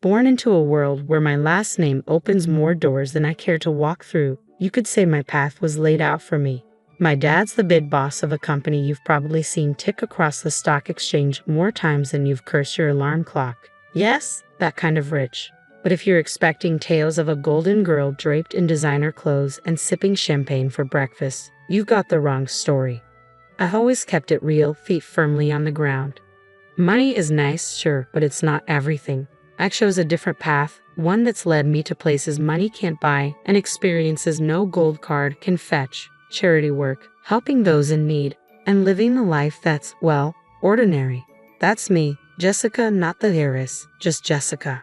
Born into a world where my last name opens more doors than I care to walk through, you could say my path was laid out for me. My dad's the big boss of a company you've probably seen tick across the stock exchange more times than you've cursed your alarm clock. Yes, that kind of rich. But if you're expecting tales of a golden girl draped in designer clothes and sipping champagne for breakfast, you've got the wrong story. I've always kept it real, feet firmly on the ground. Money is nice, sure, but it's not everything. I chose a different path, one that's led me to places money can't buy and experiences no gold card can fetch. Charity work, helping those in need, and living a life that's, well, ordinary. That's me, Jessica, not the heiress, just Jessica.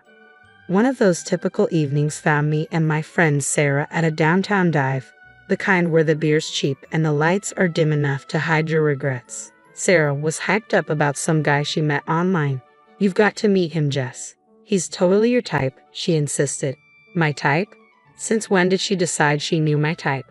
One of those typical evenings found me and my friend Sarah at a downtown dive, the kind where the beer's cheap and the lights are dim enough to hide your regrets. Sarah was hyped up about some guy she met online. You've got to meet him, Jess. He's totally your type, she insisted. My type? Since when did she decide she knew my type?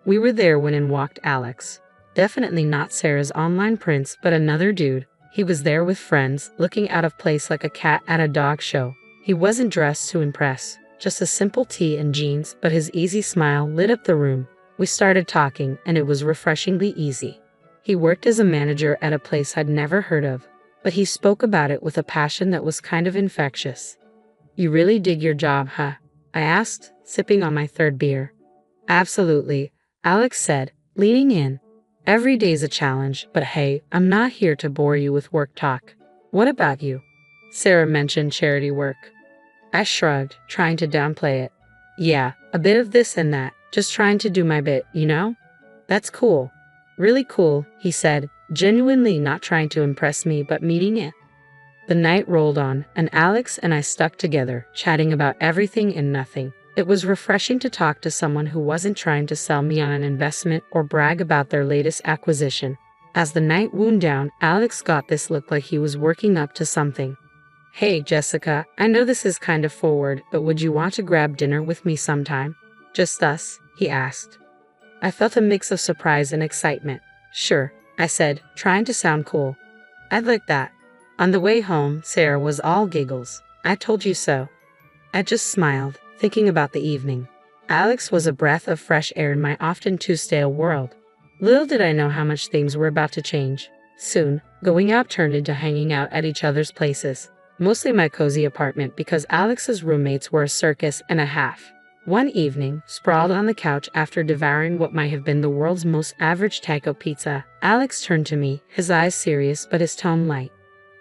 We were there when in walked Alex. Definitely not Sarah's online prince, but another dude. He was there with friends, looking out of place like a cat at a dog show. He wasn't dressed to impress, just a simple tee and jeans, but his easy smile lit up the room. We started talking, and it was refreshingly easy. He worked as a manager at a place I'd never heard of, but he spoke about it with a passion that was kind of infectious. You really dig your job, huh? I asked, sipping on my third beer. Absolutely, Alex said, leaning in. Every day's a challenge, but hey, I'm not here to bore you with work talk. What about you? Sarah mentioned charity work. I shrugged, trying to downplay it. Yeah, a bit of this and that, just trying to do my bit, you know? That's cool. Really cool, he said, genuinely not trying to impress me but meeting it. The night rolled on, and Alex and I stuck together, chatting about everything and nothing. It was refreshing to talk to someone who wasn't trying to sell me on an investment or brag about their latest acquisition. As the night wound down, Alex got this look like he was working up to something. Hey, Jessica, I know this is kind of forward, but would you want to grab dinner with me sometime? Just us, he asked. I felt a mix of surprise and excitement. Sure, I said, trying to sound cool. I'd like that. On the way home, Sarah was all giggles. I told you so. I just smiled, thinking about the evening. Alex was a breath of fresh air in my often too stale world. Little did I know how much things were about to change. Soon, going out turned into hanging out at each other's places. Mostly my cozy apartment because Alex's roommates were a circus and a half. One evening, sprawled on the couch after devouring what might have been the world's most average taco pizza, Alex turned to me, his eyes serious but his tone light.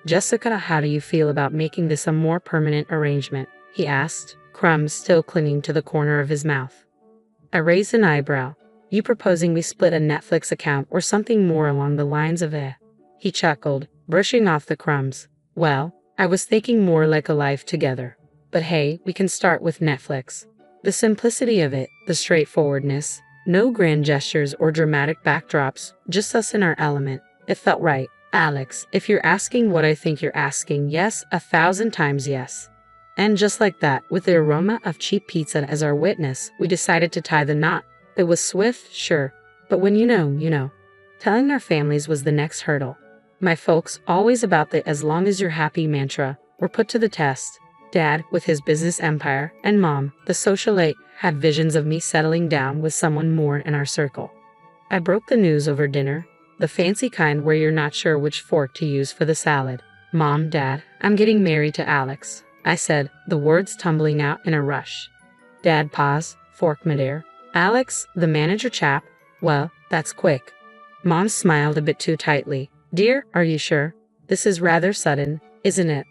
Jessica, how do you feel about making this a more permanent arrangement? He asked, crumbs still clinging to the corner of his mouth. I raised an eyebrow. You proposing we split a Netflix account or something more along the lines of eh? He chuckled, brushing off the crumbs. Well, I was thinking more like a life together. But hey, we can start with Netflix. The simplicity of it, the straightforwardness, no grand gestures or dramatic backdrops, just us in our element. It felt right. Alex, if you're asking what I think you're asking, yes, 1,000 times yes. And just like that, with the aroma of cheap pizza as our witness, we decided to tie the knot. It was swift, sure, but when you know. Telling our families was the next hurdle. My folks, always about the as long as you're happy mantra, were put to the test. Dad, with his business empire, and Mom, the socialite, had visions of me settling down with someone more in our circle. I broke the news over dinner, the fancy kind where you're not sure which fork to use for the salad. Mom, Dad, I'm getting married to Alex, I said, the words tumbling out in a rush. Dad paused, fork midair. Alex, the manager chap? Well, that's quick. Mom smiled a bit too tightly. Dear, are you sure? This is rather sudden, isn't it?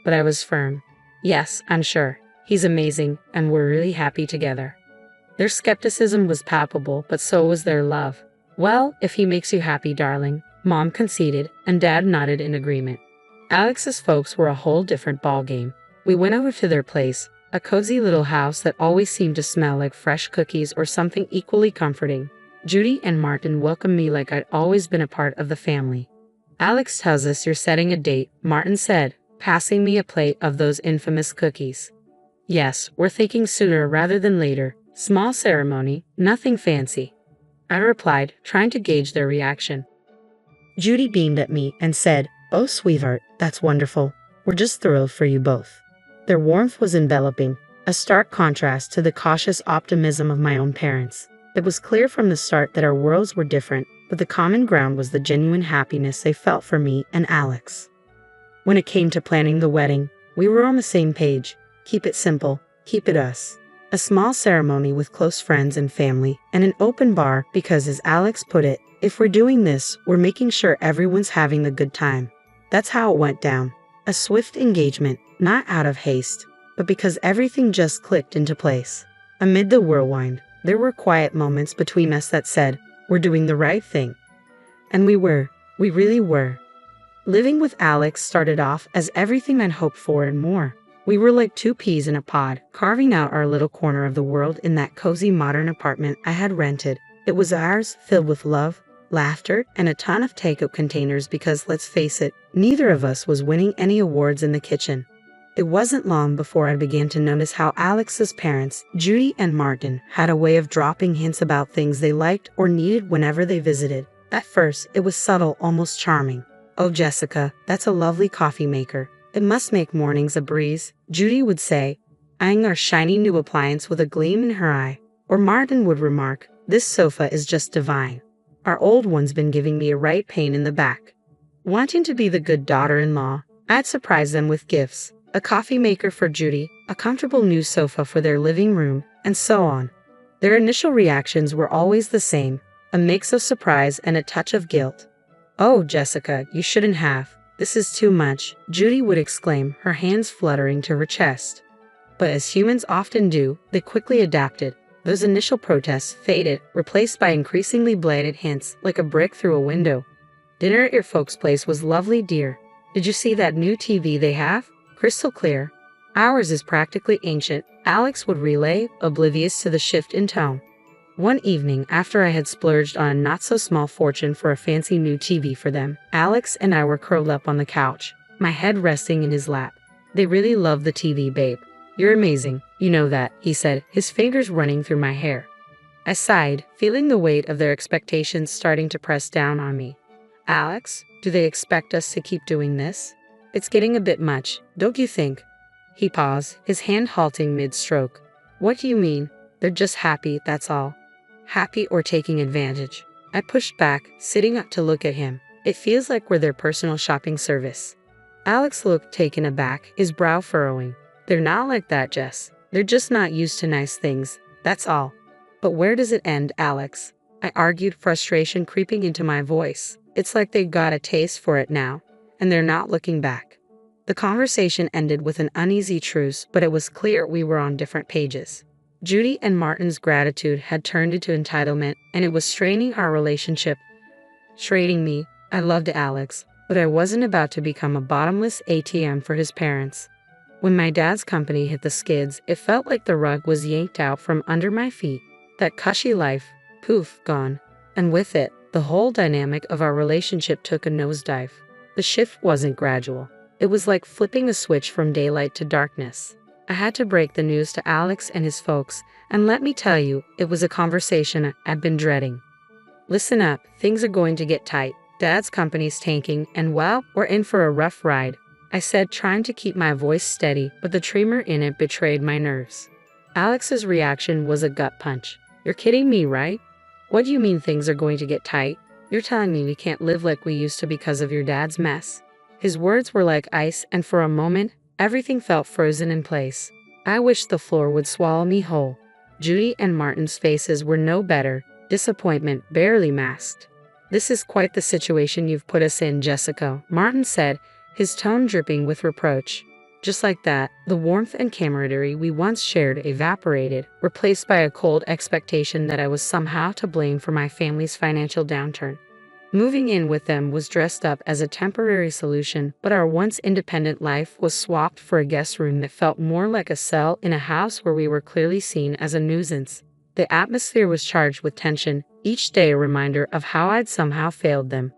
But I was firm. Yes, I'm sure. He's amazing, and we're really happy together. Their skepticism was palpable, but so was their love. Well, if he makes you happy, darling, Mom conceded, and Dad nodded in agreement. Alex's folks were a whole different ballgame. We went over to their place, a cozy little house that always seemed to smell like fresh cookies or something equally comforting. Judy and Martin welcomed me like I'd always been a part of the family. Alex tells us you're setting a date, Martin said, passing me a plate of those infamous cookies. Yes, we're thinking sooner rather than later. Small ceremony, nothing fancy. I replied, trying to gauge their reaction. Judy beamed at me and said, Oh, sweetheart, that's wonderful. We're just thrilled for you both. Their warmth was enveloping, a stark contrast to the cautious optimism of my own parents. It was clear from the start that our worlds were different, but the common ground was the genuine happiness they felt for me and Alex. When it came to planning the wedding, we were on the same page. Keep it simple, keep it us. A small ceremony with close friends and family, and an open bar because, as Alex put it, if we're doing this, we're making sure everyone's having a good time. That's how it went down. A swift engagement, not out of haste, but because everything just clicked into place. Amid the whirlwind, there were quiet moments between us that said, we're doing the right thing. And we really were. Living with Alex started off as everything I'd hoped for and more. We were like two peas in a pod, carving out our little corner of the world in that cozy modern apartment I had rented. It was ours, filled with love, laughter, and a ton of takeout containers because, let's face it, neither of us was winning any awards in the kitchen. It wasn't long before I began to notice how Alex's parents, Judy and Martin, had a way of dropping hints about things they liked or needed whenever they visited. At first, it was subtle, almost charming. "Oh, Jessica, that's a lovely coffee maker. It must make mornings a breeze," Judy would say, eyeing our shiny new appliance with a gleam in her eye. Or Martin would remark, "This sofa is just divine. Our old one's been giving me a right pain in the back." Wanting to be the good daughter-in-law, I'd surprise them with gifts. A coffee maker for Judy, a comfortable new sofa for their living room, and so on. Their initial reactions were always the same, a mix of surprise and a touch of guilt. "Oh, Jessica, you shouldn't have. This is too much," Judy would exclaim, her hands fluttering to her chest. But as humans often do, they quickly adapted. Those initial protests faded, replaced by increasingly bladed hints, like a brick through a window. "Dinner at your folks' place was lovely, dear. Did you see that new TV they have? Crystal clear. Ours is practically ancient," Alex would relay, oblivious to the shift in tone. One evening, after I had splurged on a not-so-small fortune for a fancy new TV for them, Alex and I were curled up on the couch, my head resting in his lap. "They really love the TV, babe. You're amazing, you know that," he said, his fingers running through my hair. I sighed, feeling the weight of their expectations starting to press down on me. "Alex, do they expect us to keep doing this? It's getting a bit much, don't you think?" He paused, his hand halting mid-stroke. "What do you mean? They're just happy, that's all." "Happy or taking advantage?" I pushed back, sitting up to look at him. "It feels like we're their personal shopping service." Alex looked taken aback, his brow furrowing. "They're not like that, Jess. They're just not used to nice things, that's all." "But where does it end, Alex?" I argued, frustration creeping into my voice. "It's like they got a taste for it now, and they're not looking back." The conversation ended with an uneasy truce, but it was clear we were on different pages. Judy and Martin's gratitude had turned into entitlement, and it was straining our relationship. Straining me. I loved Alex, but I wasn't about to become a bottomless ATM for his parents. When my dad's company hit the skids, it felt like the rug was yanked out from under my feet. That cushy life, poof, gone. And with it, the whole dynamic of our relationship took a nosedive. The shift wasn't gradual. It was like flipping a switch from daylight to darkness. I had to break the news to Alex and his folks, and let me tell you, it was a conversation I'd been dreading. "Listen up, things are going to get tight. Dad's company's tanking, and well, we're in for a rough ride," I said, trying to keep my voice steady, but the tremor in it betrayed my nerves. Alex's reaction was a gut punch. "You're kidding me, right? What do you mean things are going to get tight? You're telling me we can't live like we used to because of your dad's mess?" His words were like ice, and for a moment, everything felt frozen in place. I wished the floor would swallow me whole. Judy and Martin's faces were no better, disappointment barely masked. "This is quite the situation you've put us in, Jessica," Martin said, his tone dripping with reproach. Just like that, the warmth and camaraderie we once shared evaporated, replaced by a cold expectation that I was somehow to blame for my family's financial downturn. Moving in with them was dressed up as a temporary solution, but our once independent life was swapped for a guest room that felt more like a cell in a house where we were clearly seen as a nuisance. The atmosphere was charged with tension, each day a reminder of how I'd somehow failed them.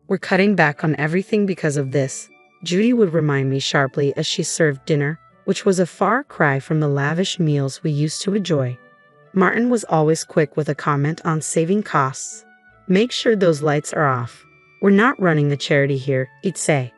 "We're cutting back on everything because of this," Judy would remind me sharply as she served dinner, which was a far cry from the lavish meals we used to enjoy. Martin was always quick with a comment on saving costs. "Make sure those lights are off. We're not running a charity here," he'd say.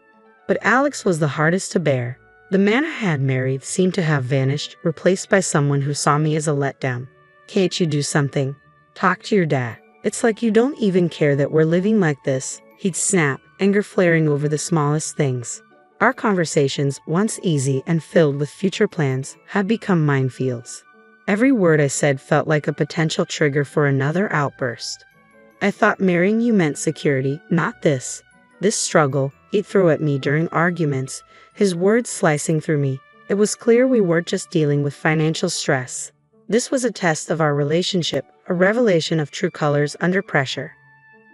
But Alex was the hardest to bear. The man I had married seemed to have vanished, replaced by someone who saw me as a letdown. Can't you do something? Talk to your dad. It's like you don't even care that we're living like this, he'd snap, anger flaring over the smallest things. Our conversations, once easy and filled with future plans, had become minefields. Every word I said felt like a potential trigger for another outburst. I thought marrying you meant security, not this. This struggle, he'd throw at me during arguments, his words slicing through me. It was clear we weren't just dealing with financial stress. This was a test of our relationship, a revelation of true colors under pressure.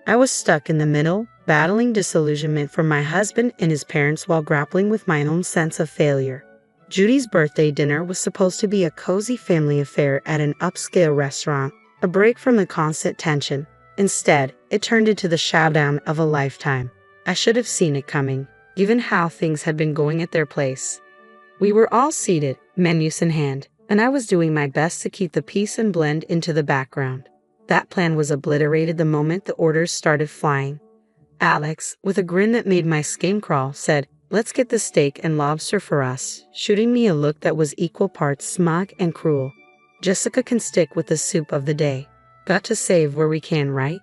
I was stuck in the middle, battling disillusionment from my husband and his parents while grappling with my own sense of failure. Judy's birthday dinner was supposed to be a cozy family affair at an upscale restaurant, a break from the constant tension. Instead, it turned into the showdown of a lifetime. I should have seen it coming, given how things had been going at their place. We were all seated, menus in hand, and I was doing my best to keep the peace and blend into the background. That plan was obliterated the moment the orders started flying. Alex, with a grin that made my skin crawl, said, "Let's get the steak and lobster for us," shooting me a look that was equal parts smug and cruel. Jessica can stick with the soup of the day. Got to save where we can, right?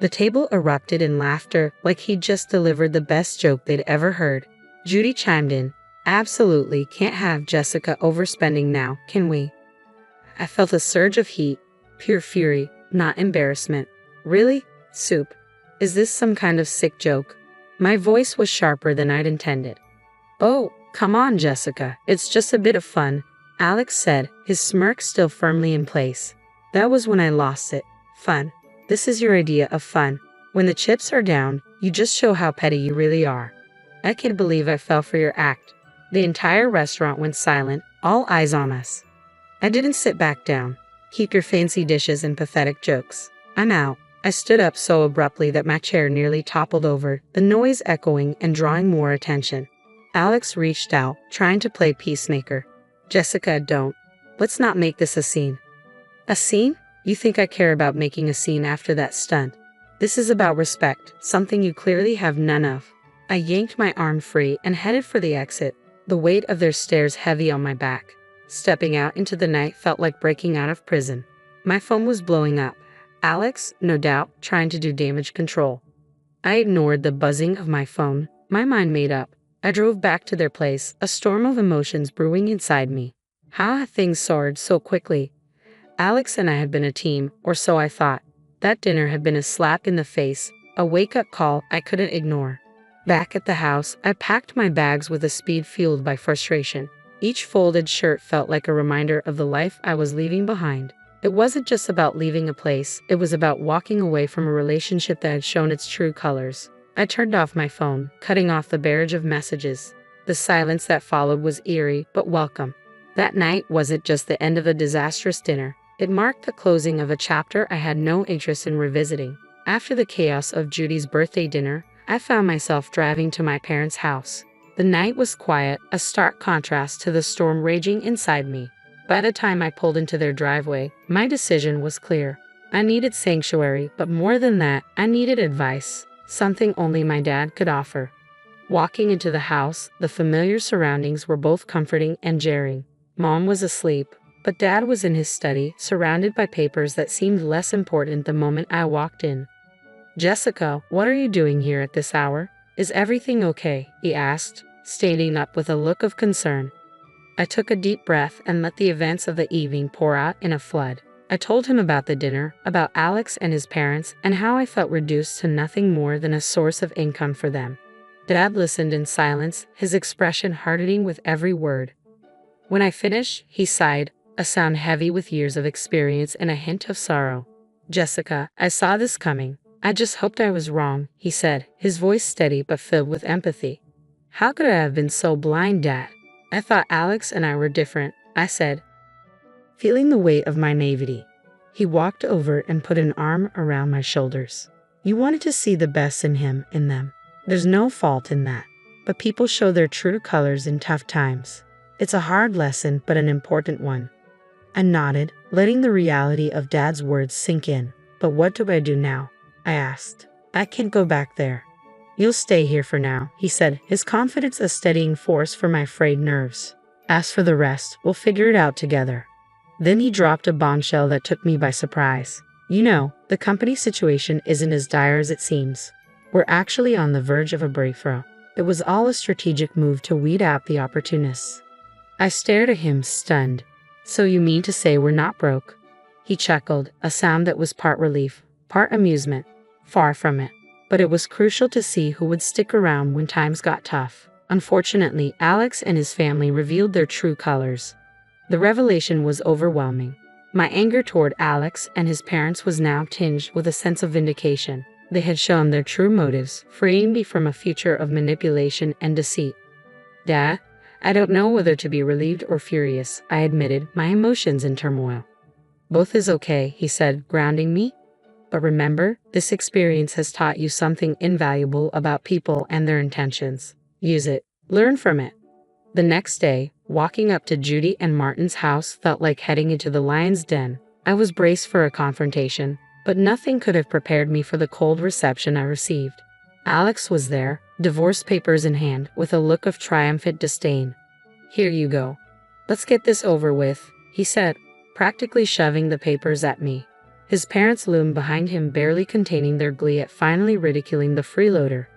The table erupted in laughter like he'd just delivered the best joke they'd ever heard. Judy chimed in, "Absolutely can't have Jessica overspending now, can we?" I felt a surge of heat, pure fury, not embarrassment. "Really? Soup? Is this some kind of sick joke?" My voice was sharper than I'd intended. "Oh, come on, Jessica, it's just a bit of fun," Alex said, his smirk still firmly in place. That was when I lost it. Fun. This is your idea of fun. When the chips are down, you just show how petty you really are. I can't believe I fell for your act. The entire restaurant went silent, all eyes on us. I didn't sit back down. Keep your fancy dishes and pathetic jokes. I'm out. I stood up so abruptly that my chair nearly toppled over, the noise echoing and drawing more attention. Alex reached out, trying to play peacemaker. "Jessica, don't. Let's not make this a scene." "A scene? You think I care about making a scene after that stunt? This is about respect, something you clearly have none of." I yanked my arm free and headed for the exit, the weight of their stares heavy on my back. Stepping out into the night felt like breaking out of prison. My phone was blowing up. Alex, no doubt, trying to do damage control. I ignored the buzzing of my phone, my mind made up. I drove back to their place, a storm of emotions brewing inside me. How had things soared so quickly? Alex and I had been a team, or so I thought. That dinner had been a slap in the face, a wake-up call I couldn't ignore. Back at the house, I packed my bags with a speed fueled by frustration. Each folded shirt felt like a reminder of the life I was leaving behind. It wasn't just about leaving a place, it was about walking away from a relationship that had shown its true colors. I turned off my phone, cutting off the barrage of messages. The silence that followed was eerie, but welcome. That night wasn't just the end of a disastrous dinner. It marked the closing of a chapter I had no interest in revisiting. After the chaos of Judy's birthday dinner, I found myself driving to my parents' house. The night was quiet, a stark contrast to the storm raging inside me. By the time I pulled into their driveway, my decision was clear. I needed sanctuary, but more than that, I needed advice, something only my dad could offer. Walking into the house, the familiar surroundings were both comforting and jarring. Mom was asleep, but Dad was in his study, surrounded by papers that seemed less important the moment I walked in. "Jessica, what are you doing here at this hour? Is everything okay?" he asked, standing up with a look of concern. I took a deep breath and let the events of the evening pour out in a flood. I told him about the dinner, about Alex and his parents, and how I felt reduced to nothing more than a source of income for them. Dad listened in silence, his expression hardening with every word. When I finished, he sighed, a sound heavy with years of experience and a hint of sorrow. "Jessica, I saw this coming. I just hoped I was wrong," he said, his voice steady but filled with empathy. "How could I have been so blind, Dad? I thought Alex and I were different," I said, feeling the weight of my naivety. He walked over and put an arm around my shoulders. "You wanted to see the best in him, in them. There's no fault in that. But people show their true colors in tough times. It's a hard lesson, but an important one." I nodded, letting the reality of Dad's words sink in. "But what do I do now?" I asked. "I can't go back there." You'll stay here for now, he said, his confidence a steadying force for my frayed nerves. As for the rest, we'll figure it out together. Then he dropped a bombshell that took me by surprise. You know, the company situation isn't as dire as it seems. We're actually on the verge of a breakthrough. It was all a strategic move to weed out the opportunists. I stared at him, stunned. So you mean to say we're not broke? He chuckled, a sound that was part relief, part amusement. Far from it. But it was crucial to see who would stick around when times got tough. Unfortunately, Alex and his family revealed their true colors. The revelation was overwhelming. My anger toward Alex and his parents was now tinged with a sense of vindication. They had shown their true motives, freeing me from a future of manipulation and deceit. Dad, I don't know whether to be relieved or furious, I admitted, my emotions in turmoil. Both is okay, he said, grounding me. But remember, this experience has taught you something invaluable about people and their intentions. Use it. Learn from it. The next day, walking up to Judy and Martin's house felt like heading into the lion's den. I was braced for a confrontation, but nothing could have prepared me for the cold reception I received. Alex was there, divorce papers in hand, with a look of triumphant disdain. Here you go. Let's get this over with, he said, practically shoving the papers at me. His parents loomed behind him, barely containing their glee at finally ridiculing the freeloader.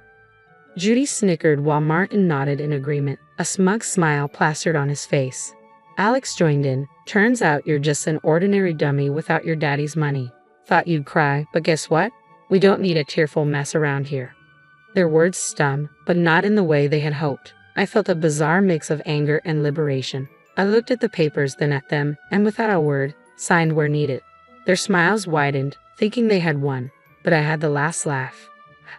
Judy snickered while Martin nodded in agreement, a smug smile plastered on his face. Alex joined in. Turns out you're just an ordinary dummy without your daddy's money. Thought you'd cry, but guess what? We don't need a tearful mess around here. Their words stung, but not in the way they had hoped. I felt a bizarre mix of anger and liberation. I looked at the papers, then at them, and without a word, signed where needed. Their smiles widened, thinking they had won, but I had the last laugh.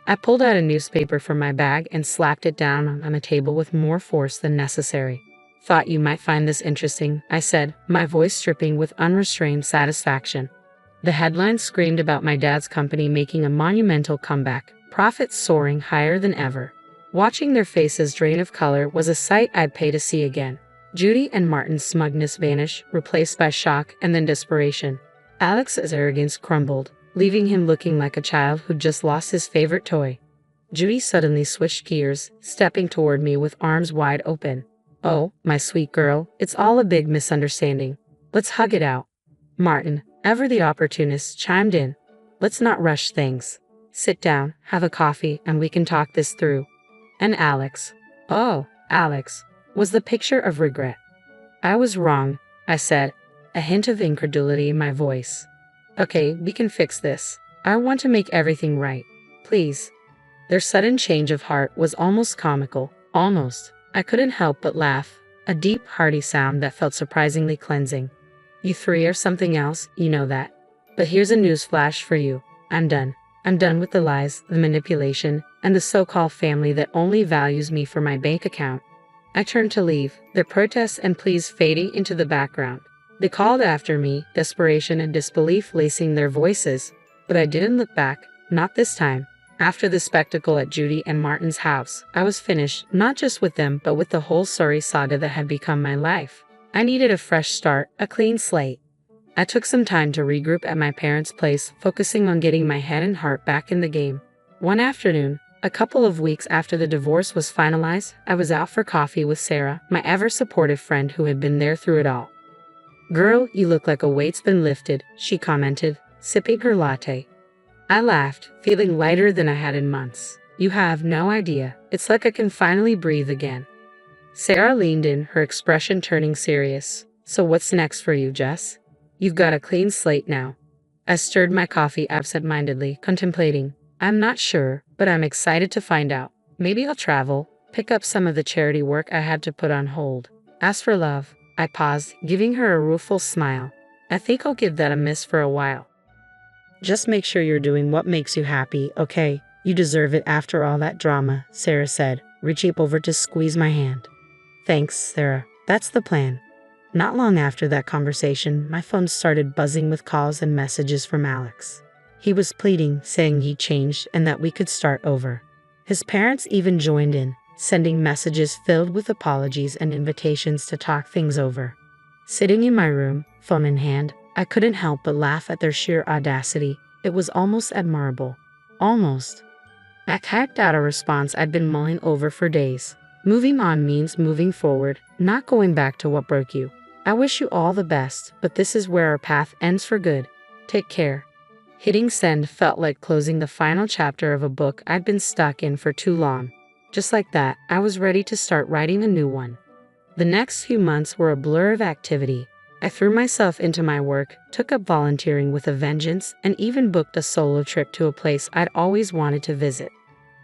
I pulled out a newspaper from my bag and slapped it down on a table with more force than necessary. Thought you might find this interesting, I said, my voice dripping with unrestrained satisfaction. The headline screamed about my dad's company making a monumental comeback, profits soaring higher than ever. Watching their faces drain of color was a sight I'd pay to see again. Judy and Martin's smugness vanished, replaced by shock and then desperation. Alex's arrogance crumbled, leaving him looking like a child who'd just lost his favorite toy. Judy suddenly switched gears, stepping toward me with arms wide open. Oh, my sweet girl, it's all a big misunderstanding. Let's hug it out. Martin, ever the opportunist, chimed in. Let's not rush things. Sit down, have a coffee, and we can talk this through. And Alex. Oh, Alex. Was the picture of regret. I was wrong, I said, a hint of incredulity in my voice. Okay, we can fix this. I want to make everything right. Please. Their sudden change of heart was almost comical. Almost. I couldn't help but laugh, a deep, hearty sound that felt surprisingly cleansing. You three are something else, you know that. But here's a news flash for you. I'm done. I'm done with the lies, the manipulation, and the so-called family that only values me for my bank account. I turned to leave, their protests and pleas fading into the background. They called after me, desperation and disbelief lacing their voices, but I didn't look back, not this time. After the spectacle at Judy and Martin's house, I was finished, not just with them, but with the whole sorry saga that had become my life. I needed a fresh start, a clean slate. I took some time to regroup at my parents' place, focusing on getting my head and heart back in the game. One afternoon, a couple of weeks after the divorce was finalized, I was out for coffee with Sarah, my ever-supportive friend who had been there through it all. Girl, you look like a weight's been lifted, she commented, sipping her latte. I laughed, feeling lighter than I had in months. You have no idea. It's like I can finally breathe again. Sarah leaned in, her expression turning serious. So what's next for you, Jess? You've got a clean slate now. I stirred my coffee absent-mindedly, contemplating. I'm not sure, but I'm excited to find out. Maybe I'll travel, pick up some of the charity work I had to put on hold. As for love, I paused, giving her a rueful smile. I think I'll give that a miss for a while. Just make sure you're doing what makes you happy, okay? You deserve it after all that drama, Sarah said, reaching over to squeeze my hand. Thanks, Sarah. That's the plan. Not long after that conversation, my phone started buzzing with calls and messages from Alex. He was pleading, saying he'd changed and that we could start over. His parents even joined in, sending messages filled with apologies and invitations to talk things over. Sitting in my room, phone in hand, I couldn't help but laugh at their sheer audacity. It was almost admirable. Almost. I typed out a response I'd been mulling over for days. Moving on means moving forward, not going back to what broke you. I wish you all the best, but this is where our path ends for good. Take care. Hitting send felt like closing the final chapter of a book I'd been stuck in for too long. Just like that, I was ready to start writing a new one. The next few months were a blur of activity. I threw myself into my work, took up volunteering with a vengeance, and even booked a solo trip to a place I'd always wanted to visit.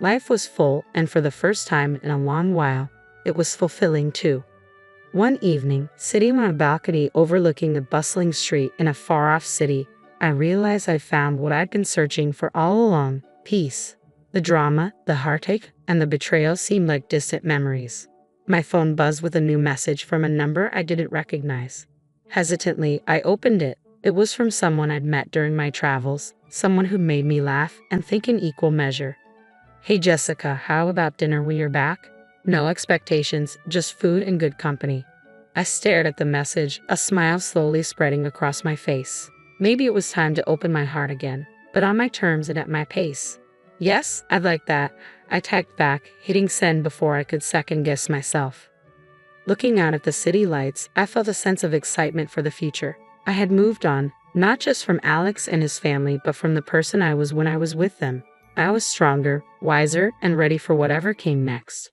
Life was full, and for the first time in a long while, it was fulfilling too. One evening, sitting on a balcony overlooking the bustling street in a far-off city, I realized I'd found what I'd been searching for all along: peace. The drama, the heartache, and the betrayal seemed like distant memories. My phone buzzed with a new message from a number I didn't recognize. Hesitantly, I opened it. It was from someone I'd met during my travels, someone who made me laugh and think in equal measure. "Hey Jessica, how about dinner when you're back?" No expectations, just food and good company. I stared at the message, a smile slowly spreading across my face. Maybe it was time to open my heart again, but on my terms and at my pace. "Yes, I'd like that," I typed back, hitting send before I could second-guess myself. Looking out at the city lights, I felt a sense of excitement for the future. I had moved on, not just from Alex and his family, but from the person I was when I was with them. I was stronger, wiser, and ready for whatever came next.